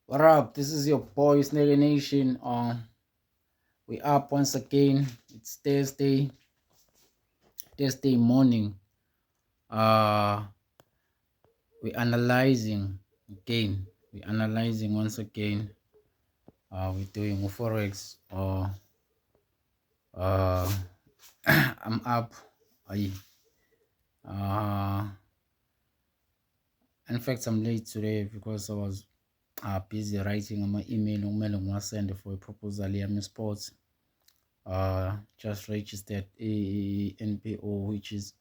What up? This is your boy Snagger Nation. We up once again. It's Thursday morning. Uh, we analyzing again. We analyzing once again. We're doing forex. Uh, I'm up. I uh, in fact, I'm late today because I was busy writing on my email. I'm send for a proposal here in sports. Just registered a NPO, which is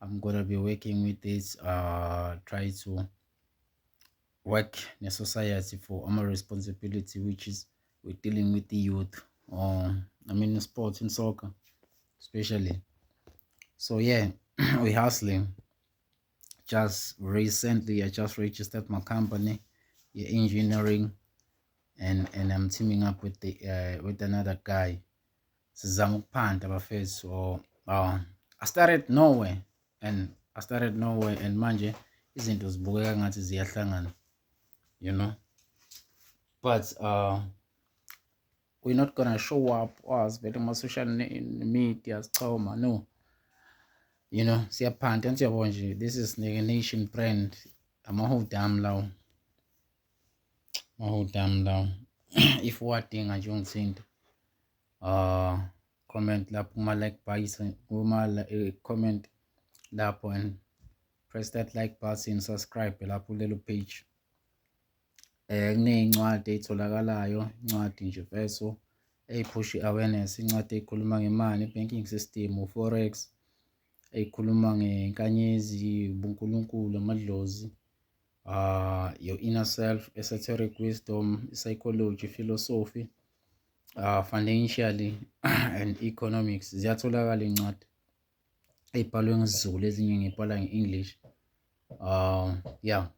I'm gonna be working with this. Try to work in a society for our responsibility, which is we're dealing with the youth. In sports, in soccer, especially. So yeah, we hustling. Just recently, I just registered my company, engineering, and I'm teaming up with the with another guy. Sizama ukuphanda bafethu. So I started nowhere and manje izinto zibukeka ngathi ziyahlangana, you know. But we're not gonna show up as vele ma-social media sichoma, no. You know, siyaphanda and siyabona nje, this is Snagger Nation brand. Amahudam lawo. If wadinga nje ungithinta, comment lapho kuma-like button, comment lapho and press that like button, subscribe lapho kulelo page. Kuney'ncwadi ey'tholakalayo, incwadi nje veso ey'phusha i-awareness, incwadi ey'khuluma ngemali, banking system, u-forex, ey'khuluma ngenkanyezi, ubunkulunkulu, amadlozi, your inner self, esoteric wisdom, psychology, philosophy, financially and economics. Ziyatholakala iy'ncwadi ey'bhalwe ngesiZulu, ezinye ngiy'bhala nge-English. Yeah,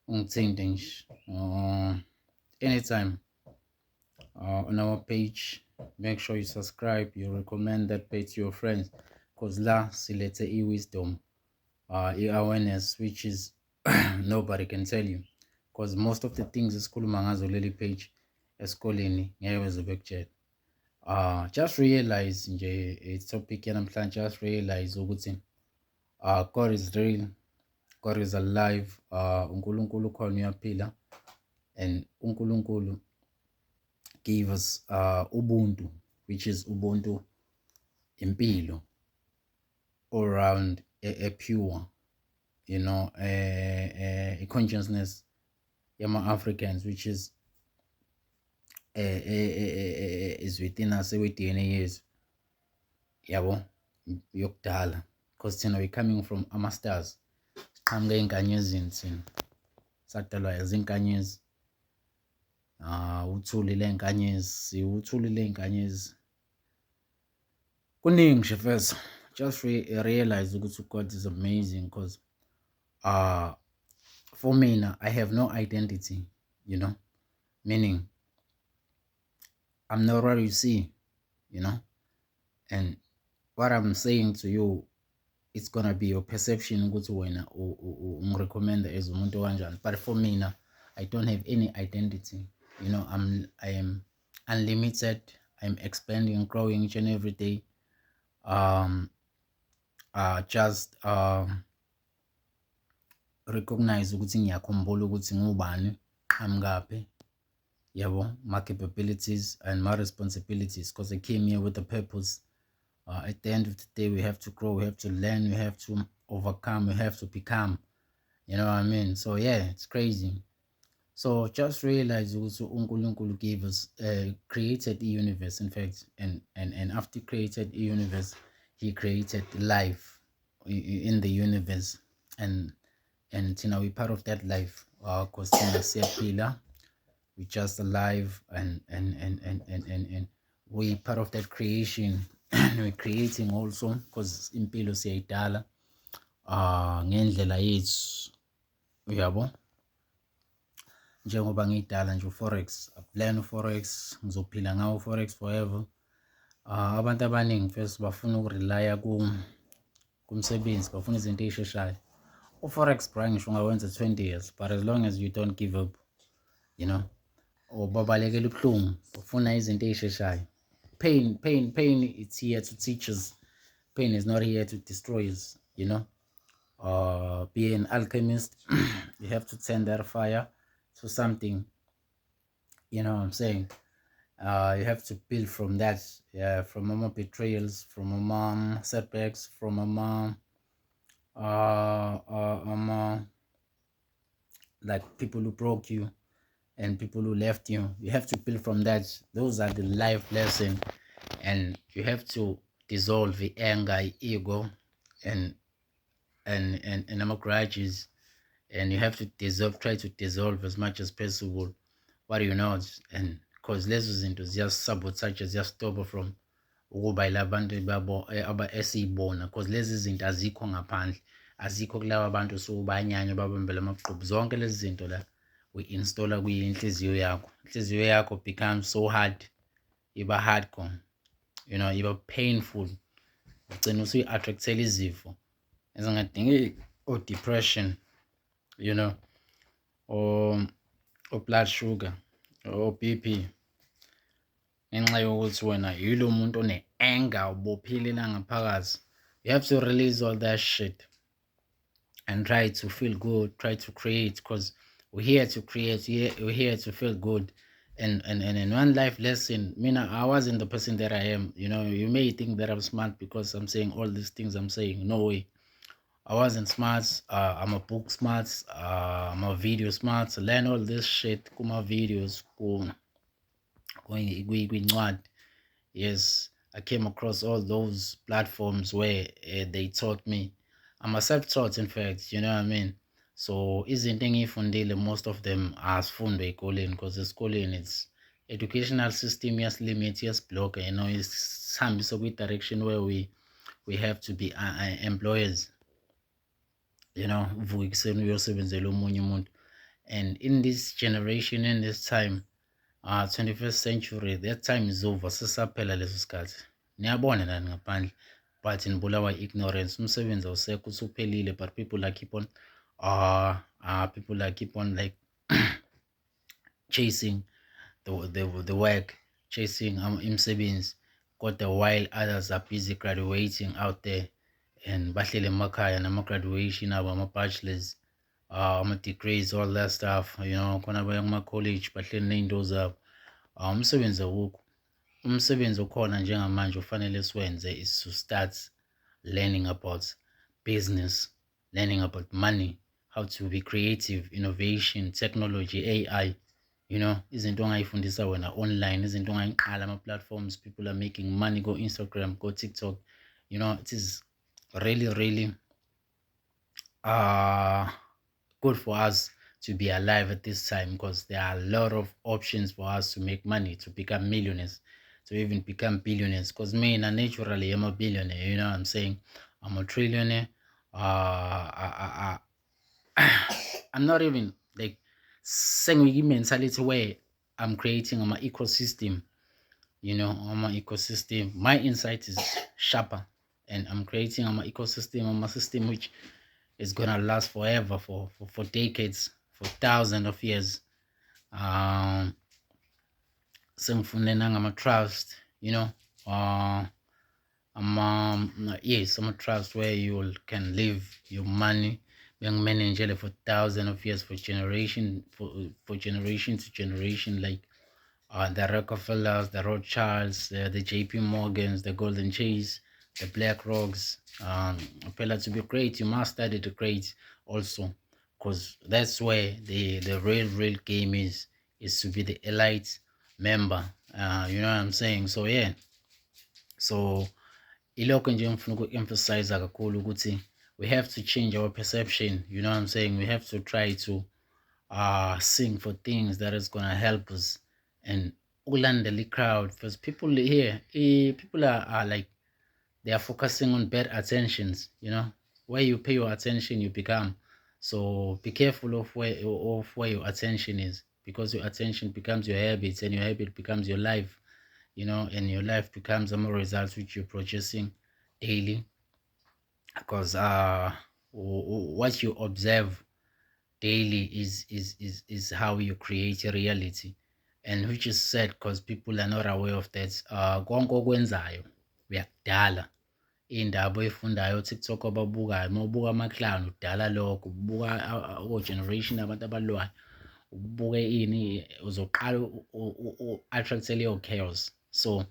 ungithinte nje anytime on our page. Make sure you subscribe, you recommend that page to your friends, because la silethe i-wisdom, i-awareness, which is nobody can tell you, because most of the things esikhuluma ngazo leli page esikoleni ngeke weze bekutshela. Just realize nje i-topic yanamhlanje, just realize ukuthi God is real, God is alive, uNkulunkulu khona uyaphila, and uNkulunkulu gave us ubuntu, which is ubuntu, impilo, all around, a pure, you know, a consciousness yama-Africans, which is within us, we-DNA yethu, yabo, yokudala, because thina we're coming from ama-stars. Siqhamuke ey'nkanyezini thina, sadalwa izinkanyezi. Uthuli ley'nkanyezi, uthuli ley'nkanyezi. Kuningi nje first. Just realize ukuthi God is amazing, because for me now, I have no identity, you know, meaning I'm not what you see, you know, and what I'm saying to you, it's gonna be your perception ukuthi wena ungirecommenda as umuntu kanjani. But for me now, I don't have any identity, you know. I am unlimited. I'm expanding and growing each and every day. Just recognize ukuthi ngiyakhumbula ukuthi ngubani, ngaphi, yabo, my capabilities and my responsibilities, because I came here with a purpose. At the end of the day, we have to grow, we have to learn, we have to overcome, we have to become, you know what I mean? So yeah, it's crazy. So just realize also uNkulunkulu gave us, created the universe, in fact, and after he created the universe, he created life in the universe, and you know, we're part of that life, because we're just alive, and we part of that creation. We're creating also, because impilo siyayidala ngendlela yethu, uyabo. Njengoba ngiyidala nje u-forex, plan u-forex, ngizophila ngawo u-forex forever. Abantu abaningi first bafuna ukurelaya kumsebenzi, bafuna izinto ey'sheshayo. U-forex bra ngisho ungawenza 20 years, but as long as you don't give up, you know, or babalekela ubuhlungu ufuna izinto ey'sheshayo. Pain it's here to teach us. Pain is not here to destroy us, you know. Be an alchemist. You have to turn that fire to something, you know what I'm saying. You have to build from that, from mama betrayals, from mama setbacks, from mama like people who broke you and people who left you. You have to build from that. Those are the life lesson, and you have to dissolve the anger, ego, and grudges, and you have to try to dissolve as much as possible what you know, and because lezo zinto ziyasabotage, ziyastopha from ukuba yila bantu babo esiyibona, because lezi zinto azikho ngaphandle, azikho kulaba bantu so banyanya babambela amaqhubu. Zonke lezi zinto la we-installa kuyinhliziyo yakho. Inhliziyo yakho becomes so hard, iba hardcore, you know, iba painful, ugcina usuyi-attractela izifo ezingadingeki, o-depression, you know, or blood sugar, or BP, ngenxa yokuthi wena yilo muntu one-anger, ubophile ngaphakathi. You have to release all that shit and try to feel good, try to create, because we're here to create, we're here to feel good. And one life lesson, I wasn't the person that I am. You know, you may think that I'm smart because I'm saying all these things I'm saying. No way. I wasn't smart. I'm a book smart. I'm a video smart. Learn all this shit. Kuma videos. Yes, I came across all those platforms where they taught me. I'm a self-taught, in fact, you know what I mean? So izinto engiyifundile, most of them asifundwe ey'koleni, because esikoleni it's educational system limit, block, you know, isihambisa kwi-direction where we have to be employers, you know, uvuka ekuseni uyosebenzela omunye umuntu. And in this generation, in this time, 21st century, that time is over. Sisaphela leso sikhathi. Niyabona nani ngaphandle, but nibulawa ignorance. Umsebenzi awusekho, usuphelile, but people are keep on like chasing the work, chasing imsebenzi, kodwa while others are busy graduating out there and bahlele emakhaya nama-graduation abo, ama-bachelors, ama-degrees, all that stuff, you know, khona baya kuma-college bahleli ney'nto zabo. Umsebenzi awukho. Umsebenzi okhona njengamanje ofanele siwenze is to start learning about business, learning about money, how to be creative, innovation, technology, AI, you know, izinto ongayifundisa wena online, izinto ongayiqala ama-platforms, people are making money, go Instagram, go TikTok, you know, it is really, really good for us to be alive at this time, because there are a lot of options for us to make money, to become millionaires, to even become billionaires. Because me, naturally, I'm a billionaire, you know what I'm saying? I'm a trillionaire. I'm not even like saying mentality where I'm creating my ecosystem, you know, my ecosystem. My insight is sharper, and I'm creating my ecosystem, my system which is gonna last forever, for decades, for thousands of years. Sengifune nangama-trust, you know, yes, I'm a trust where you can live your money being managed for thousands of years, for generation to generation, like the Rockefellers, the Rothschilds, the JP Morgans, the Golden Chase, the Black Rocks. To be great, you must study to great also, because that's where the real game is to be the elite member. You know what I'm saying? So yeah, so ilokho nje ngifuna uku-emphasize kakhulu ukuthi we have to change our perception. You know what I'm saying? We have to try to sing for things that is gonna help us, and ukulandela crowd, because people here, people are like, they are focusing on bad attentions, you know, where you pay your attention you become. So be careful of where your attention is, because your attention becomes your habits, and your habit becomes your life, you know, and your life becomes a more results which you're producing daily, because what you observe daily is how you create a reality. and which is sad because people are not aware of that. Konke okwenzayo uyakudala iy'ndaba oy'fundayo o-TikTok ababukayo uma ubuka ama-clown udala lokho, ubuka o-generation abantu abalwayo, ubuke ini uzoqala u-attract-e leyo chaos. So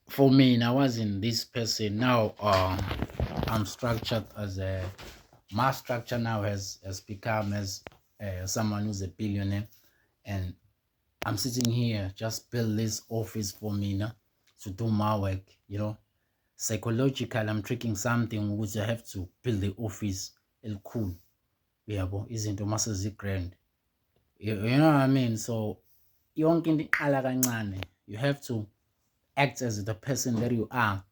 for me, I wasn't this person. Now I'm structured as my structure now has become as someone who's a billionaire, and I'm sitting here just build this office for me now to do my work, you know. Psychological, I'm tricking something which I have to build the office cool. Yeah, but isn't mase grand. You know what I mean? So yonke into iqala kancane. You have to act as the person that you are.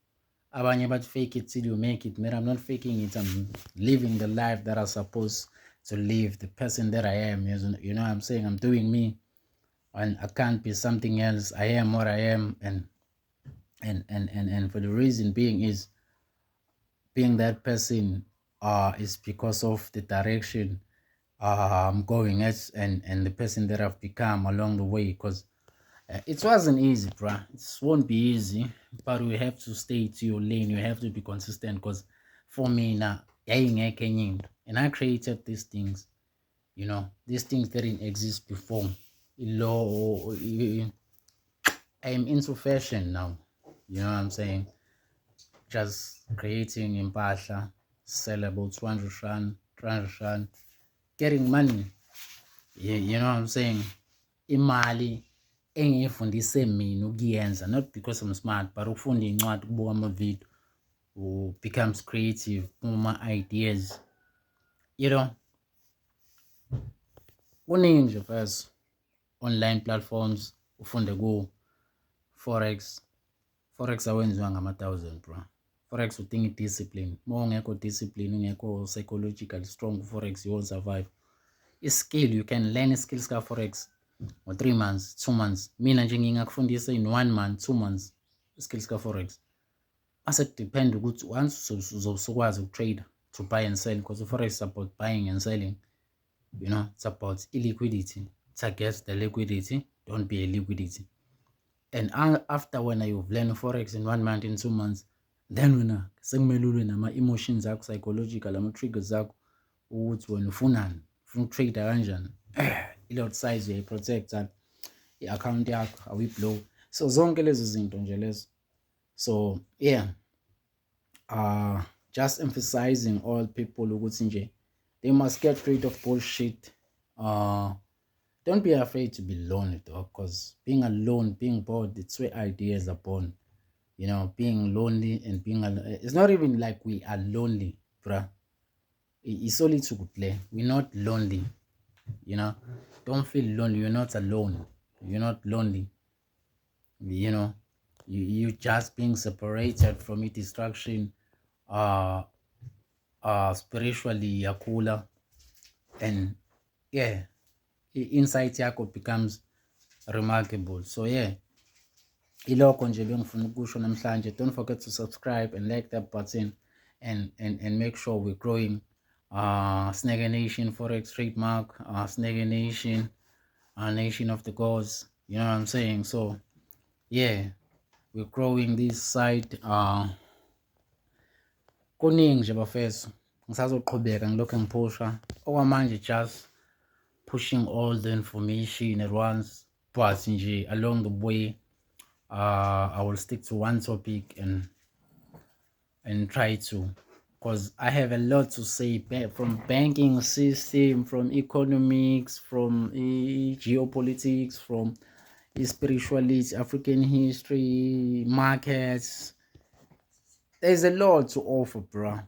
Abanye bathi fake it till you make it. Man, I'm not faking it. I'm living the life that I'm supposed to live, the person that I am. You know what I'm saying? I'm doing me, and I can't be something else. I am what I am, and for the reason being is being that person is because of the direction I'm going at, and the person that I've become along the way. Because it wasn't easy, bruh. It won't be easy, but we have to stay to your lane. You have to be consistent. Because for me now, and I created these things. You know, these things didn't exist before. I'm into fashion now. You know what I'm saying? Just creating impahla, sell about 200 rand, 300 rand, getting money. You know what I'm saying? Imali engiyifundise mina ukuyenza, not because I'm smart, but ukufunda incwadi, ukubuka ama-video, becomes creative, ideas. You know, kuningi nje first online platforms ufunde ku forex awenziwa ngama-thousand, bro. Forex udinga i-discipline. Uma ungekho discipline, ungekho psychological strong, forex you won't survive. I-skill, you can learn i-skills ka-forex for 3 months, 2 months. Mina nje ngingakufundisa in 1 month, 2 months i-skills ka-forex. Mase depend ukuthi once uzokwazi ukutrade, to buy and sell, because forex is about buying and selling. You know, it's about illiquidity. It's against the liquidity. Don't be a liquidity. And after when you've learned forex in 1 month, in 2 months, then wena sekumele ulwe nama-emotions akho, psychological, ama-triggers zakho, ukuthi wena ufunani, ufuna ukutrade kanjani, i-lot size uyayi-protect, i-account yakho awuyi-blow. So zonke lezo zinto nje lezo. So yeah, just emphasizing all people ukuthi nje they must get rid of bullshit. Don't be afraid to be lonely, though, because being alone, being bored, it's where ideas are born. You know, being lonely and being alone. It's not even like we are lonely, bruh. It's only to play. We're not lonely. You know, don't feel lonely. You're not alone. You're not lonely. You know, you just being separated from it, distraction, spiritually, yakula, and yeah. Insight yakho becomes remarkable. So yeah, ilokho nje bengifuna ukusho namhlanje. Don't forget to subscribe and like that button, and make sure we're growing. Snagger Nation Forex trademark, Snagger Nation, Nation of the Gods. You know what I'm saying? So yeah, we're growing this site. Kuningi nje bafethu, ngisazoqhubeka ngilokho ngiphusha okwamanje, just pushing all the information at once, but along the way, I will stick to one topic and try to, because I have a lot to say, from banking system, from economics, from geopolitics, from spirituality, African history, markets. There's a lot to offer, bro.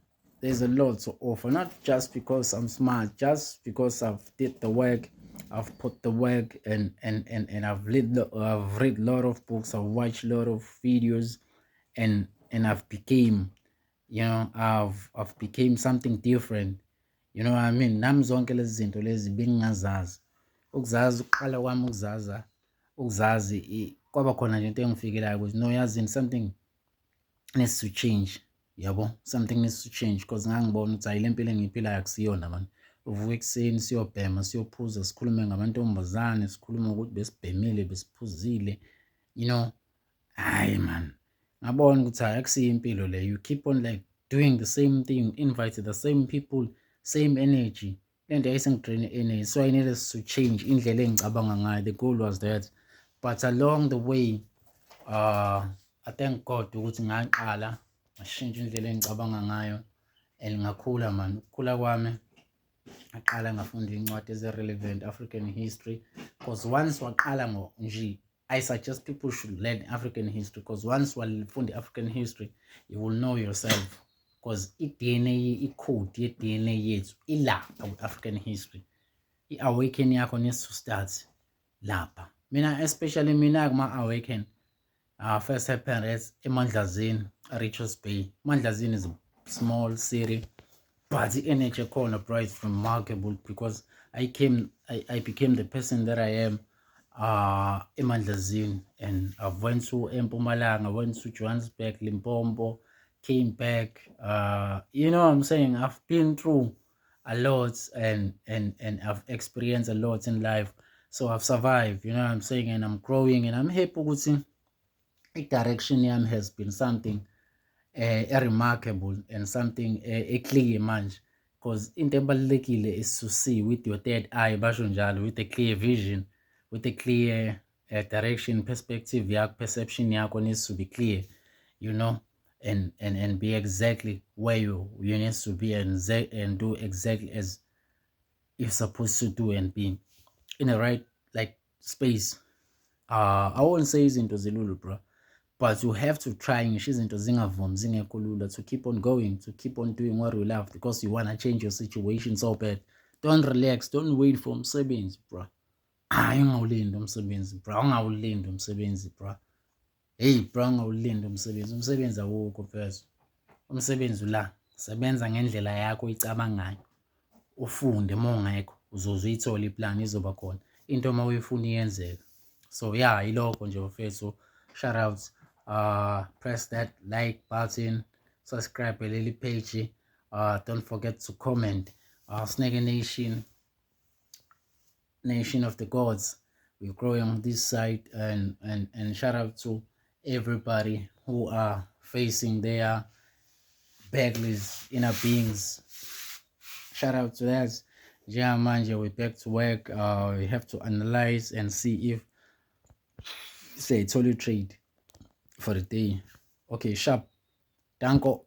There's a lot to offer, not just because I'm smart, just because I've did the work, I've put the work, and I've read a lot of books, I've watched a lot of videos, and I've became, you know, I've became something different. You know what I mean? Nami zonke lezi zinto lezi bengingazazi. Ukuzazi uqala kwami ukuzazi kwaba khona nje into engifikelayo ukuthi no, yazini, something needs to change. Yabo, something needs to change, because ngangibona ukuthi hayi le mpilo engiyiphilayo akusiyona, man. uvuka ekuseni siyobhema, siyophuza, sikhulume ngamantombazane, sikhulume ukuthi besibhemile, besiphuzile, you know. Hhayi man, ngabona ukuthi hhayi akusiyo impilo leyo. You keep on like doing the same thing, invite the same people, same energy. Le nto yayisengidraine energy, so I needed to change indlela engicabanga ngayo. The goal was that, but along the way, I thank God ukuthi ngaqala ngashintsha indlela engicabanga ngayo and ngakhula man. Ukukhula kwami ngaqala ngafunda iy'ncwadi eze-relevant African history, because once waqala nje, I suggest people should learn African history, because once wafunda African history, you will know yourself, because i-DNA, i-code ye-DNA yethu ilapha ku-African history. I-awaken yakho needs to start lapha. Mina especially mina kuma-awaken first happened as eMandlazini, Richards Bay. Mandlazini is a small city, but the energy corner bright remarkable, because I became the person that I am eMandlazini, and I went to Mpumalanga, I went to Johannesburg, Limpopo, came back. You know what I'm saying? I've been through a lot, and I've experienced a lot in life. So I've survived, you know what I'm saying? And I'm growing, and I'm happy with direction yami has been something remarkable and something clear manje, because into ebalulekile is to see with your third eye, basho njalo, with a clear vision, with a clear direction, perspective yakho, perception yakho needs to be clear, you know, and be exactly where you need to be, and do exactly as you're supposed to do, and be in the right like space. I won't say izinto zilulu, bro, but you have to try ngisho izinto zingavumi zingekho lula, to keep on going, to keep on doing what you love, because you want to change your situation so bad. Don't relax, don't wait for umsebenzi, bro. Hayi ungawulindi umsebenzi, bro. Ungawulindi umsebenzi, bro. Hey bro, ungawulindi umsebenzi. Umsebenzi awukho mfethu. Umsebenzi la, sebenza ngendlela yakho oyicabangayo. Ufunde mongekho, uzoze uyithole iplan izoba khona. Into uma uyifuna iyenzeka. So yeah, ilokho nje mfethu. Shout out. Press that like button, subscribe leli page. Don't forget to comment. Snake Nation of the Gods. We're growing on this side, and shout out to everybody who are facing their backless inner beings. Shout out to that. Yeah, manje, we're back to work. We have to analyze and see if say total trade for the day. Okay, sharp. Danko.